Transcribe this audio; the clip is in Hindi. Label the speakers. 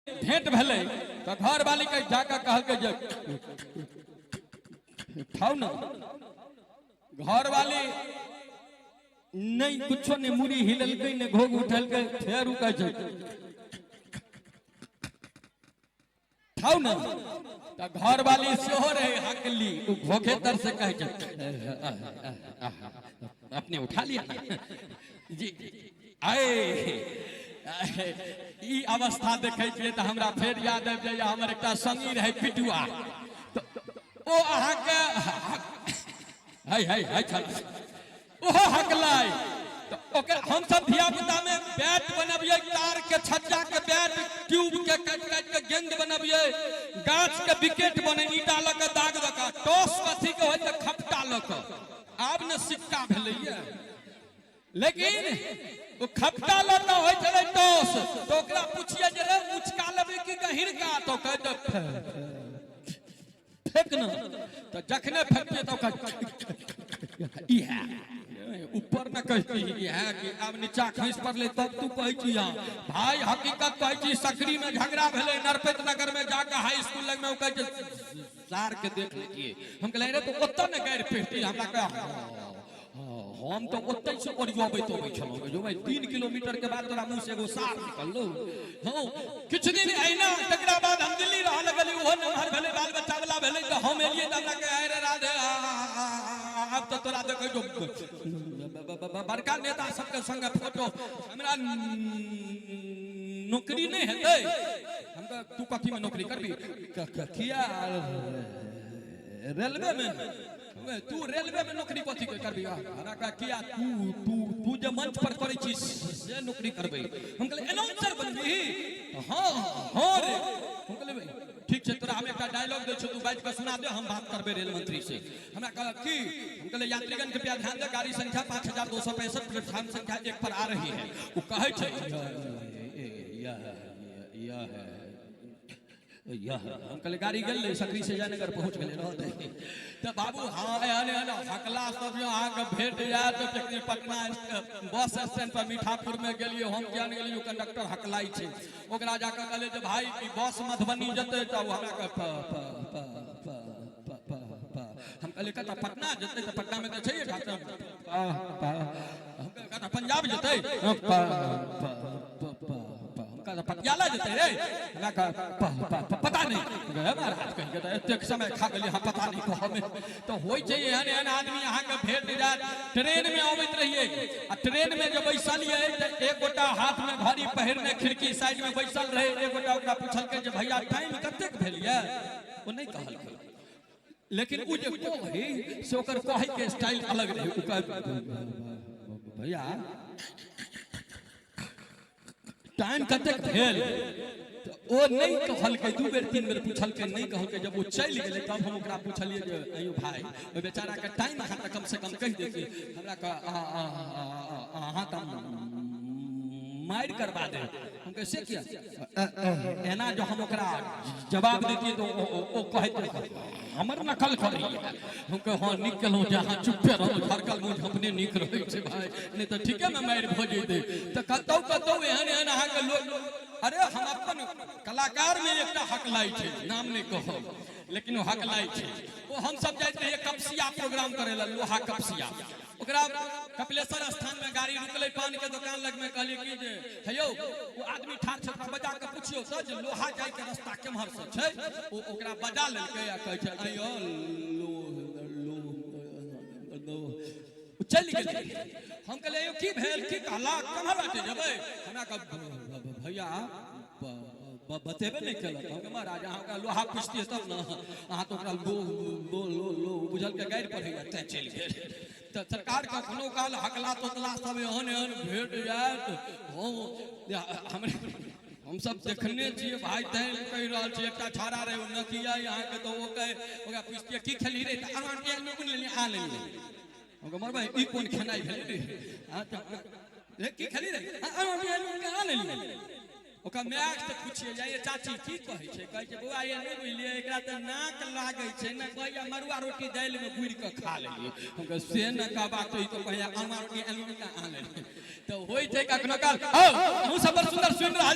Speaker 1: भेंट भले तो घर वाली के जाकर कहल के खाओ ना घर वाली नहीं कुछ ने मुड़ी हिलल गई ने घोग उठल के फेर रुका खाओ ना तो घर वाली सेहो रहे हकली घोखे तर से कह अपने उठा लिया जी आए ई अवस्था देखे छिए तो हमरा फेर याद आबि जाइए हमर एकटा संगी रहे पिटुआ तो ओ अहाँ के हाय हाय हाय ओहो हकलाई तो ओकर हम सब धिया पुता में बैट बनबिए तार के छज्जा के बैट ट्यूब के काट काट के गेंद बनबिए गाछ के विकेट बने ईटा ल के दाग द के टॉस कथी के होय त खपटा ल के आब न सिक्का भेलैया लेकिन वो खपटा लता होय चले टॉस तो ओकरा पूछिए जे रे उचका लेबे की गहिर का तो कह दे फेंक न तो जखने फेंके तो ई है ऊपर न कहती है कि अब नीचा खैस पड़ले तब तू कहै छी भाई हकीकत कहै छी सकरी में झगड़ा भेले नरपेत नगर में जाके हाई स्कूल लग में ओ कहै जार के देख लीजिए हम कहले रे तो ओत्ता न गाड़ पेटी हमरा कह हम तो ओत्ते से ओरियाबैत होबै छलौ जो भाई 3 किलोमीटर के बाद तोरा मुंह से एगो सार निकललो हां किछ दिन आइना तकरा बाद हम दिल्ली रह लगली ओहो नमहर भेले बाल बच्चा वाला भेले तो हम एलिए त हमरा के आय रे राधे अब तो तोरा देखै जो बड़का नेता सबके संग फोटो हमरा नौकरी नहीं हेतै हम तू कथी में नौकरी करबी किया रेलवे में तू रेलवे में नौकरी कथी करबी हमरा का किया तू तू तू जे मंच पर करै छी से नौकरी करबे हम कहले अनाउंसर बनबी हां हां रे हम कहले भाई ठीक है तोरा हम एक डायलॉग दे तू बात के सुना दे हम बात करबे रेल मंत्री से हमरा कहला की हम कहले यात्रीगण के प्यार ध्यान दे गाड़ी संख्या 5265 प्लेटफार्म संख्या 1 पर आ रही है वो कहे छै यह हम कहले गाड़ी गेल सकरी से जयनगर पहुंच गेले रहते त बाबू हां आने आने हकला सब जो आ के भेट जात तो पटना बस स्टैंड पर मीठापुर में गेलियो हम जान गेलियो कंडक्टर हकलाई छै ओकरा जाके कहले जे भाई ई बस मधुबनी जते त हमरा के हम कहले कता पटना जते त पटना में त छै हम कहले पंजाब जते पटियाला जते रे पता नहीं महाराज कह के एतेक समय खा गेली हां पता नहीं को हमें तो होय छै एहन एहन आदमी अहाँ के भेट जात ट्रेन में आबैत रहिए आ ट्रेन में जब बैसलिए त एक गोटा हाथ में घड़ी पहिरने खिड़की साइड में बैसल रहे एक गोटा ओकरा पूछल के जे भैया टाइम कतेक भेलिए ओ नहीं कहल लेकिन उ जे कोही से ओकर कहै के स्टाइल अलग रहे उ कह भैया टाइम कतेक भेल ओ नहीं कहल के दू बेर तीन बेर पूछल के नहीं कहल के जब वो चल गेले तब हम ओकरा पूछलिए जे अयो भाई ओ बेचारा के टाइम अहाँ त कम से कम कह देती हमरा का अहाँ त मार करवा दे हम कैसे किया एना जो हम ओकरा जवाब देती तो ओ कहते हमर नकल करी हम कह हां निकलो जहां चुपे रहो धरकल मुंह अपने निक रहे छे भाई नहीं तो ठीक है मैं मार भोजे दे तो कतौ एहन एहन अहाँ के लोग अरे हम अपन कलाकार में एकटा हकलाई छे नाम नहीं कहो लेकिन वो हकलाई छे वो हम सब जाइत रहिए कपसिया प्रोग्राम करेला लोहा कपसिया ओकरा कपिलेश्वर स्थान में गाड़ी रुकले पान के दुकान लग में कहली कि जे हेयो वो आदमी ठार छ बजा के पूछियो त जे लोहा जाय के रास्ता केमहर से छै ओ ओकरा बजा लेलकै आ कहै छै आयो लो चल गेलै हम कहले यो की भेल की कहला कहां बाटे जेबै हमरा कह भैया बतेबे नहीं केलक हम महाराज अहाँ का लोहा पूछतिए तब न अहाँ तो ओकरा लो बुझल के गाड़ी पढ़ैया तै चल गेल त सरकार का कोनो काल हकला तोतला सब एहन एहन भेट जात हमरे हम सब देखने छिए भाई तै कह रहल छी एकटा छाड़ा रहे न किया यहां के तो वो कहे ओकरा पूछतिए की खेली रे त अहाँ के लोग ले आ ले हम मर भाई ई कोन खेनाई भेल रे हां त की खेली रे अहाँ के लोग के आ ले ओका मैक से पूछिए जाइए चाची की कहै छै कहै छै बुआ ये नहीं बुझलिए एकरा त नाक लागै छै न कहैया मरुआ रोटी दाल में गुड़ के खा लेलिए हम कह से न का बात है तो कहैया अमर के आलू का आ ले तो होय छै कखनो काल मुंह सब सुंदर सुन रहा